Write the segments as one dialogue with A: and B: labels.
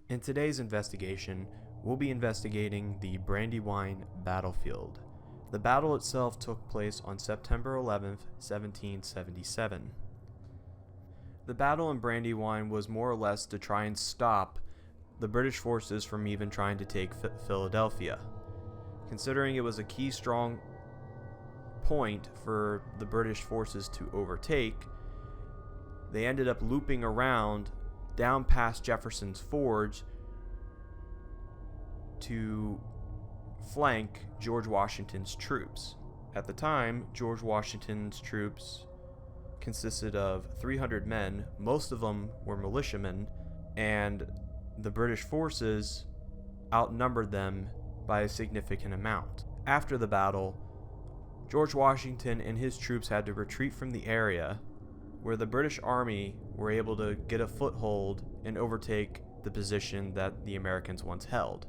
A: In today's investigation, we'll be investigating the Brandywine Battlefield. The battle itself took place on September 11th, 1777. The battle in Brandywine was more or less to try and stop the British forces from even trying to take Philadelphia. Considering it was a key strong point for the British forces to overtake, they ended up looping around down past Jefferson's Forge to flank George Washington's troops. At the time, George Washington's troops consisted of 300 men, most of them were militiamen, and the British forces outnumbered them by a significant amount. After the battle, George Washington and his troops had to retreat from the area, where the British Army were able to get a foothold and overtake the position that the Americans once held.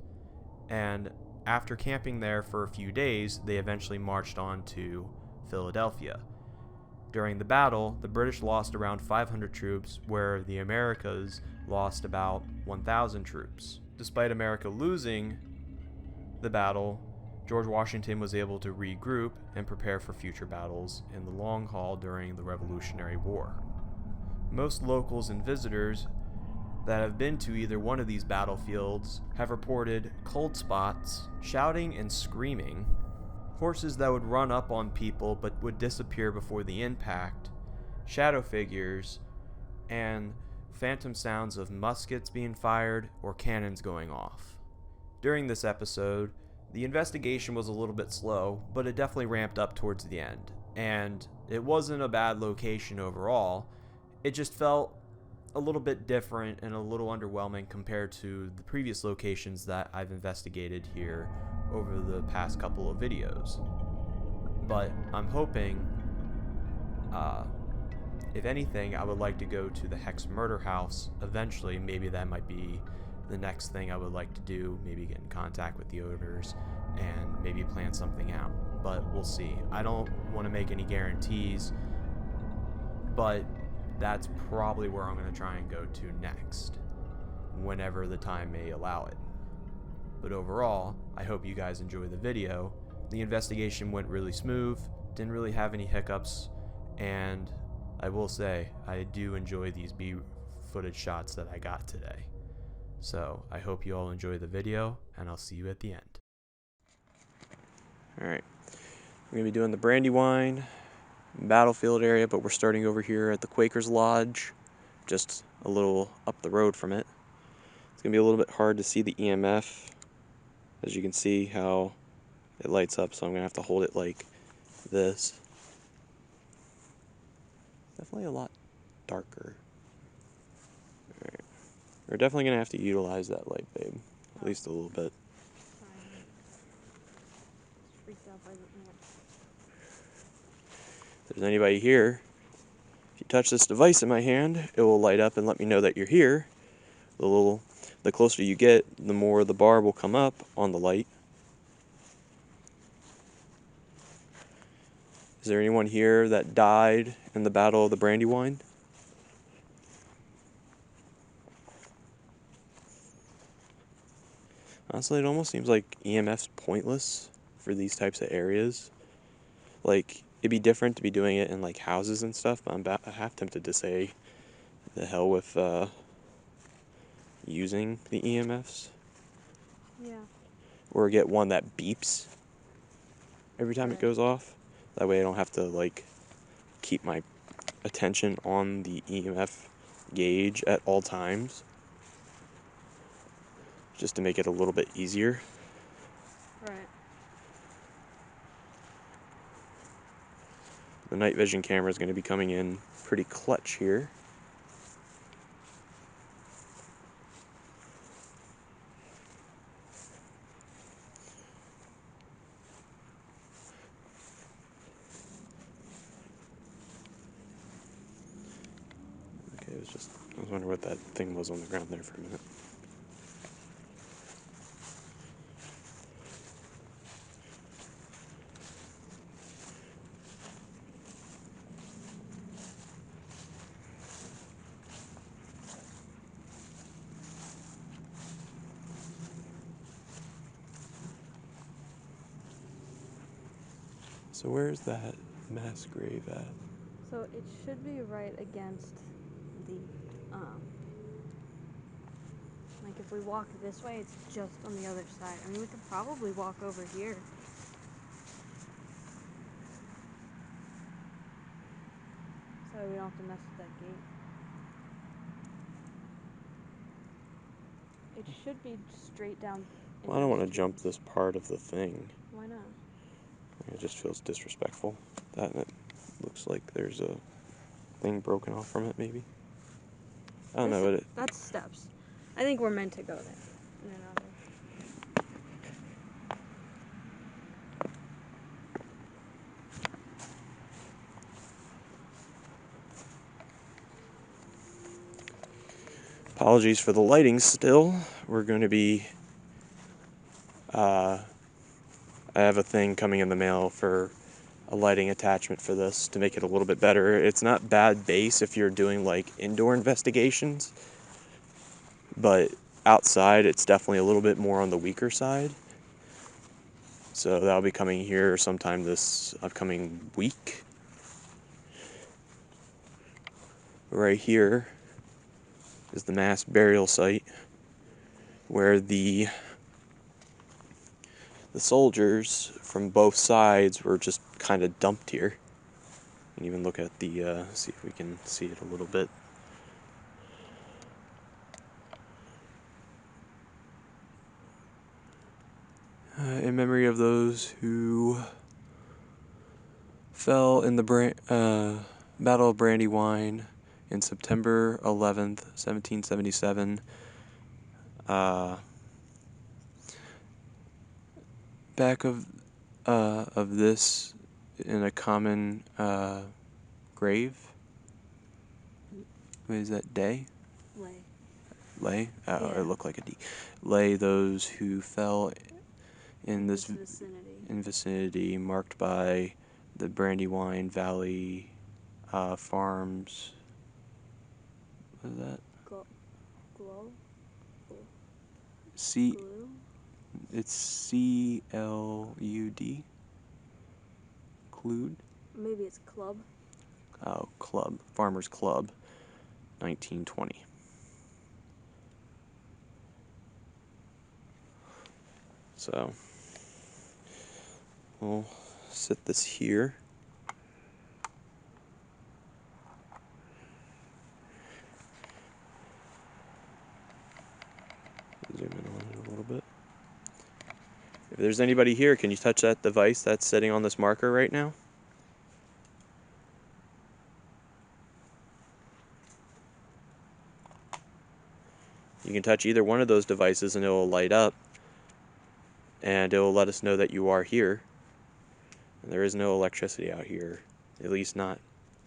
A: And after camping there for a few days, they eventually marched on to Philadelphia. During the battle, the British lost around 500 troops, where the Americas lost about 1,000 troops. Despite America losing the battle, George Washington was able to regroup and prepare for future battles in the long haul during the Revolutionary War. Most locals and visitors that have been to either one of these battlefields have reported cold spots, shouting and screaming, horses that would run up on people but would disappear before the impact, shadow figures, and phantom sounds of muskets being fired or cannons going off. During this episode, the investigation was a little bit slow, but it definitely ramped up towards the end, and it wasn't a bad location overall. It just felt a little bit different and a little underwhelming compared to the previous locations that I've investigated here over the past couple of videos. But I'm hoping, if anything, I would like to go to the Hex Murder House eventually. Maybe that might be the next thing I would like to do, maybe get in contact with the owners and maybe plan something out, but we'll see. I don't want to make any guarantees, but that's probably where I'm going to try and go to next, whenever the time may allow it. But overall, I hope you guys enjoyed the video. The investigation went really smooth, didn't really have any hiccups, and I will say, I do enjoy these B-footage shots that I got today. So, I hope you all enjoy the video, and I'll see you at the end. Alright, we're going to be doing the Brandywine Battlefield area, but we're starting over here at the Quakers Lodge, just a little up the road from it. It's going to be a little bit hard to see the EMF, as you can see how it lights up, so I'm going to have to hold it like this. Definitely a lot darker. Alright. We're definitely going to have to utilize that light, babe. At least a little bit. If there's anybody here, if you touch this device in my hand, it will light up and let me know that you're here. The closer you get, the more the bar will come up on the light. Is there anyone here that died in the Battle of the Brandywine? Honestly, it almost seems like EMF's pointless for these types of areas. Like, it'd be different to be doing it in like houses and stuff, but I'm half tempted to say the hell with using the EMFs. Yeah. Or get one that beeps every time it goes off. That way I don't have to like keep my attention on the EMF gauge at all times. Just to make it a little bit easier. Right. The night vision camera is going to be coming in pretty clutch here. Okay, I was wondering what that thing was on the ground there for a minute. So where's that mass grave at?
B: So it should be right against the, like if we walk this way, it's just on the other side. I mean, we could probably walk over here. So we don't have to mess with that gate. It should be straight down.
A: Well, I don't want to jump this part of the thing.
B: Why not?
A: It just feels disrespectful. That and it looks like there's a thing broken off from it, maybe. I don't know what it.
B: That's steps. I think we're meant to go there. In another.
A: Apologies for the lighting still. We're going to be. I have a thing coming in the mail for a lighting attachment for this to make it a little bit better. It's not bad base if you're doing like indoor investigations, but outside it's definitely a little bit more on the weaker side. So that'll be coming here sometime this upcoming week. Right here is the mass burial site where the soldiers from both sides were just kind of dumped here. You can even look at the, see if we can see it a little bit. In memory of those who fell in the Battle of Brandywine in September 11th, 1777. Back of this in a common grave. What is that? Day?
B: Lay.
A: Lay? Oh,
B: Yeah.
A: it looked like a D. Lay those who fell in this vicinity marked by the Brandywine Valley Farms. What is that?
B: Glow?
A: C.
B: Glue?
A: It's CLUD. Clued?
B: Maybe it's club.
A: Oh, club. Farmers Club. 1920. So, we'll sit this here. Zoom in on it a little bit. If there's anybody here, can you touch that device that's sitting on this marker right now? You can touch either one of those devices and it will light up. And it will let us know that you are here. And there is no electricity out here, at least not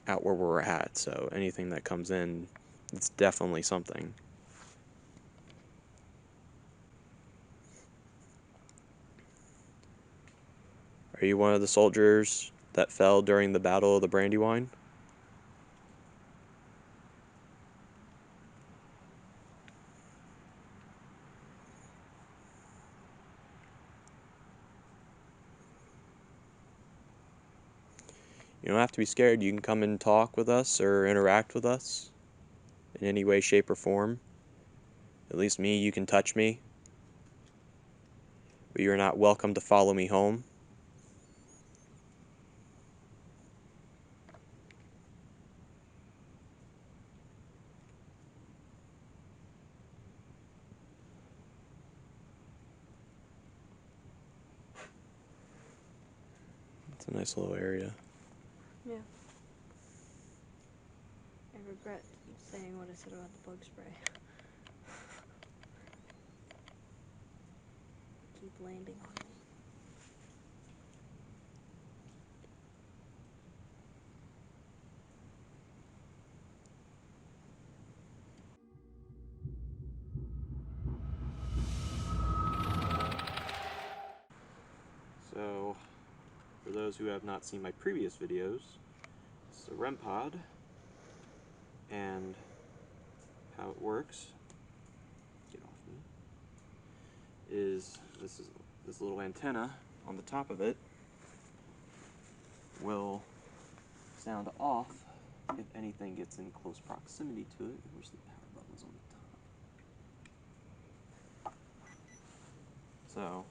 A: out where we're at. So anything that comes in, it's definitely something. Are you one of the soldiers that fell during the Battle of the Brandywine? You don't have to be scared. You can come and talk with us or interact with us in any way, shape, or form. At least me, you can touch me. But you're not welcome to follow me home. It's a nice little area.
B: Yeah. I regret saying what I said about the bug spray. Keep landing on me.
A: So, for those who have not seen my previous videos, it's the REM pod and how it works. Get off me. Is this little antenna on the top of it will sound off if anything gets in close proximity to it. Where's the power buttons on the top? So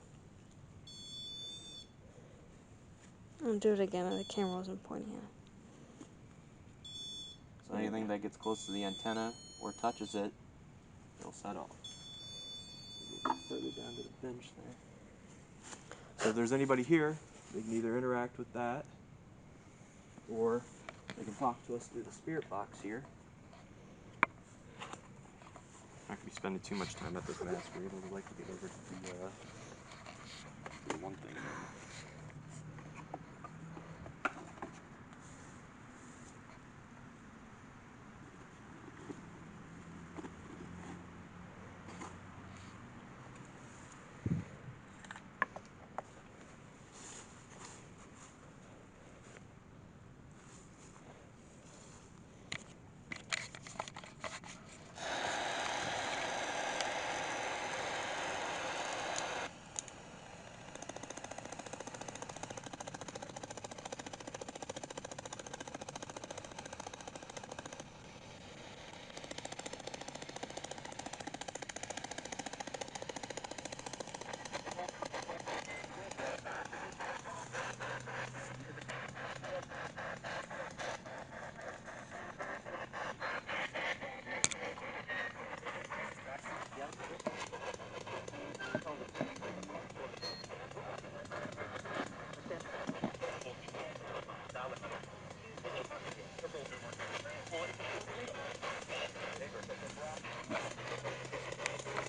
B: I'll do it again, and the camera wasn't pointing at.
A: So anything that gets close to the antenna or touches it, it'll set off. Maybe further down to the bench there. So if there's anybody here, they can either interact with that, or they can talk to us through the spirit box here. Not gonna be spending too much time at this mask read. I would like to get over to the one thing.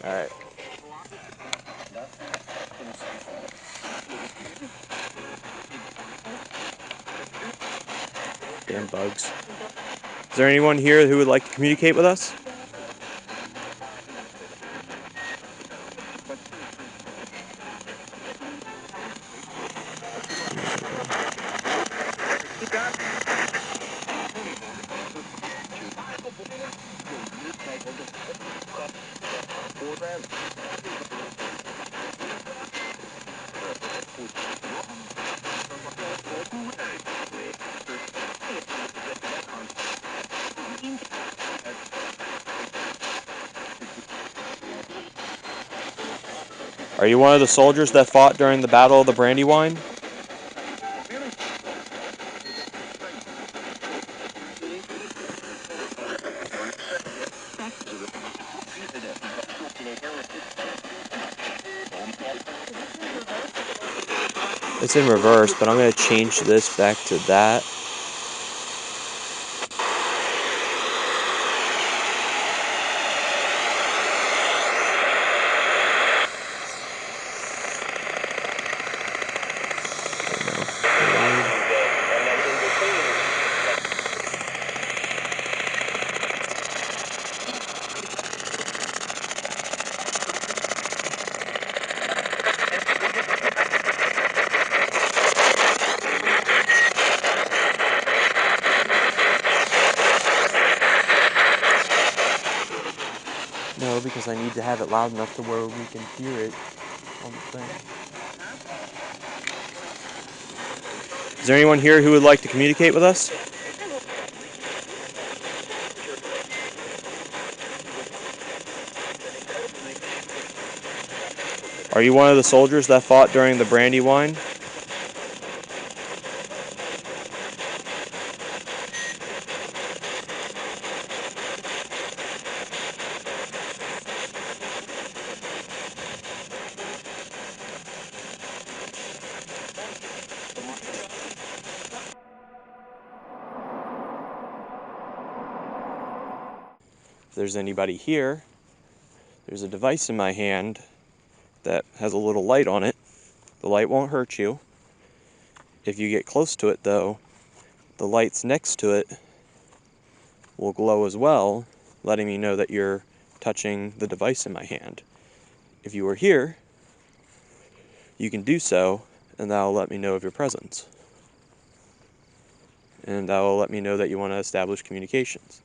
A: All right. Damn bugs. Is there anyone here who would like to communicate with us? Are you one of the soldiers that fought during the Battle of the Brandywine? It's in reverse, but I'm going to change this back to that. No, because I need to have it loud enough to where we can hear it on the thing. Is there anyone here who would like to communicate with us? Are you one of the soldiers that fought during the Brandywine? If there's anybody here, there's a device in my hand that has a little light on it. The light won't hurt you. If you get close to it, though, the lights next to it will glow as well, letting me know that you're touching the device in my hand. If you were here, you can do so, and that will let me know of your presence. And that will let me know that you want to establish communications.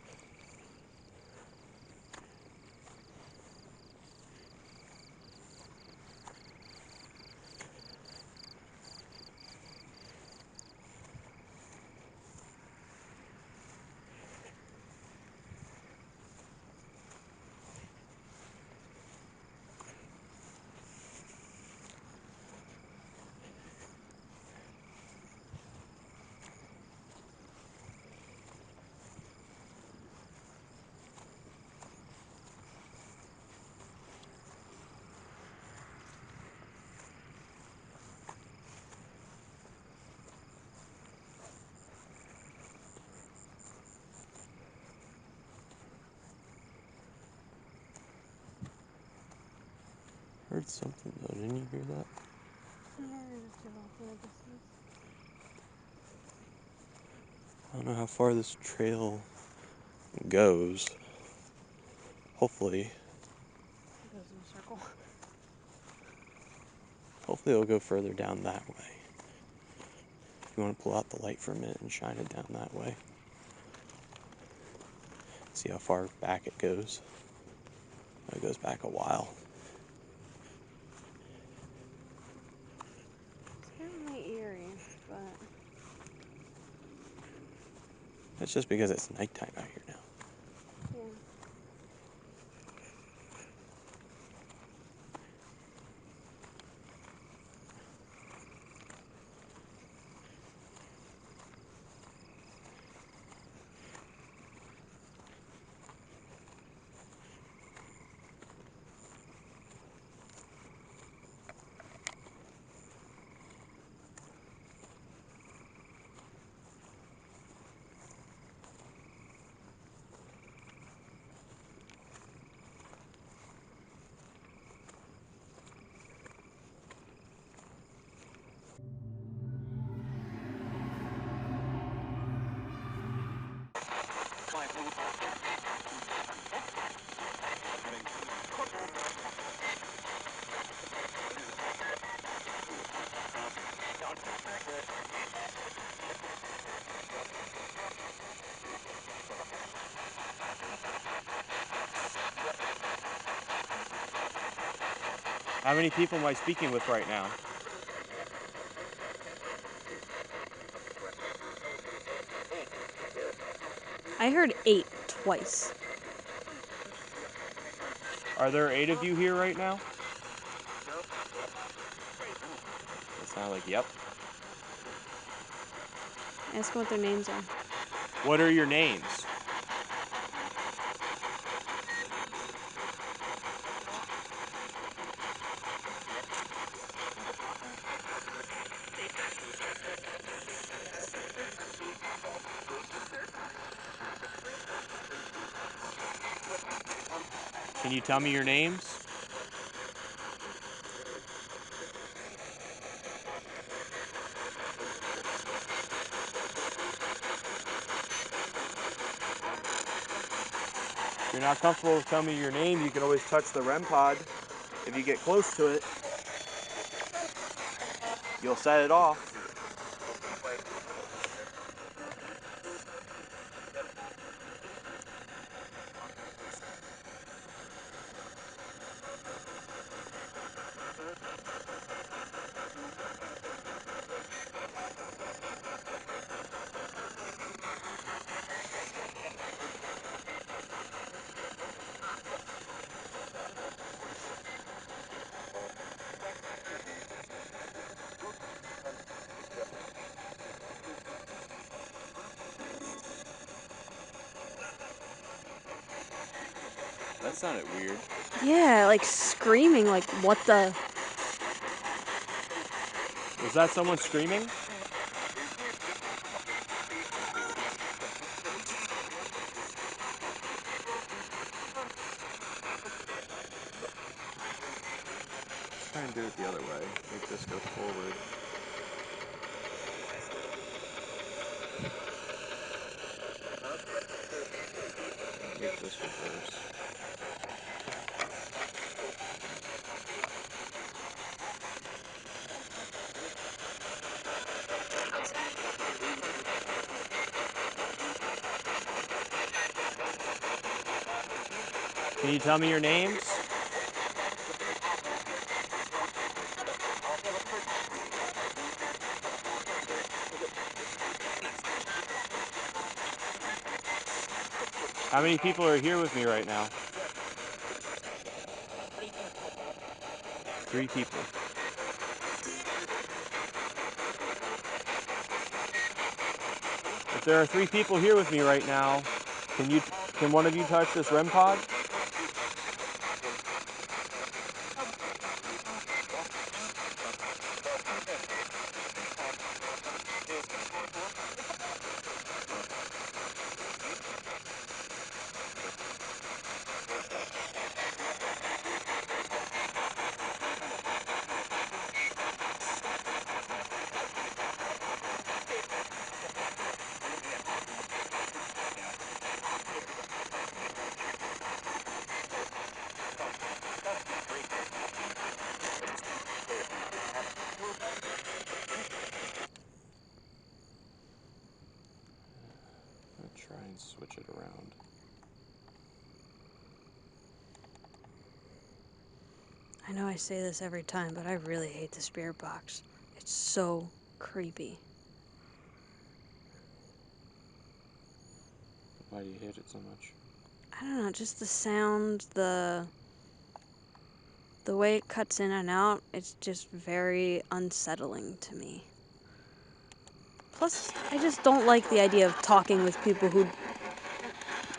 A: heard something though, didn't you hear that?
B: I heard it go off in the distance.
A: I don't know how far this trail goes. Hopefully.
B: It goes in a circle.
A: Hopefully it'll go further down that way. If you want to pull out the light for a minute and shine it down that way. See how far back it goes. It goes back a while.
B: It's definitely eerie, but
A: That's just because it's nighttime out here now.
B: yeah.
A: How many people am I speaking with right now?
B: I heard 8 twice.
A: Are there 8 of you here right now? It sounded like, yep.
B: Ask what their names are.
A: What are your names? Can you tell me your names? If you're not comfortable with telling me your name, you can always touch the REM pod. If you get close to it, you'll set it off. That sounded weird.
B: Yeah, like screaming, like what the?
A: Was that someone screaming? Let's try and do it the other way. Make this go forward. Make this reverse. Can you tell me your names? How many people are here with me right now? 3 people. If there are 3 people here with me right now, can one of you touch this REM pod? it around.
B: I know I say this every time, but I really hate the spirit box. It's so creepy.
A: Why do you hate it so much?
B: I don't know, just the sound, the way it cuts in and out, it's just very unsettling to me. Plus, I just don't like the idea of talking with people who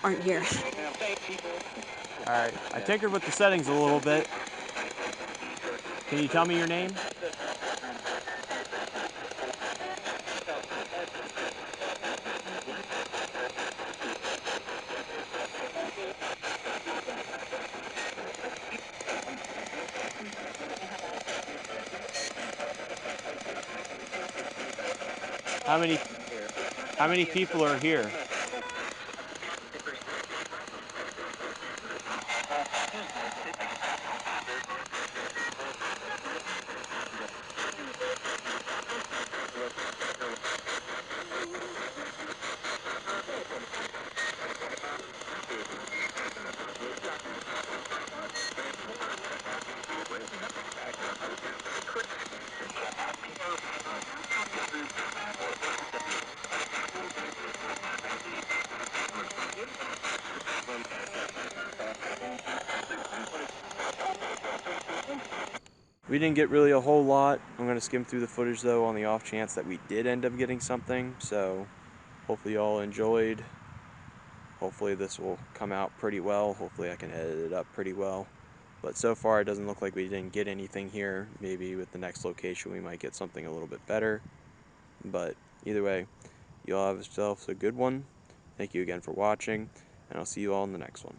B: aren't here.
A: Alright, I tinkered with the settings a little bit. Can you tell me your name? How many people are here? We didn't get really a whole lot. I'm going to skim through the footage though on the off chance that we did end up getting something. So hopefully y'all enjoyed. Hopefully this will come out pretty well. Hopefully I can edit it up pretty well. But so far it doesn't look like we didn't get anything here. Maybe with the next location we might get something a little bit better. But either way, y'all have yourselves a good one. Thank you again for watching, and I'll see you all in the next one.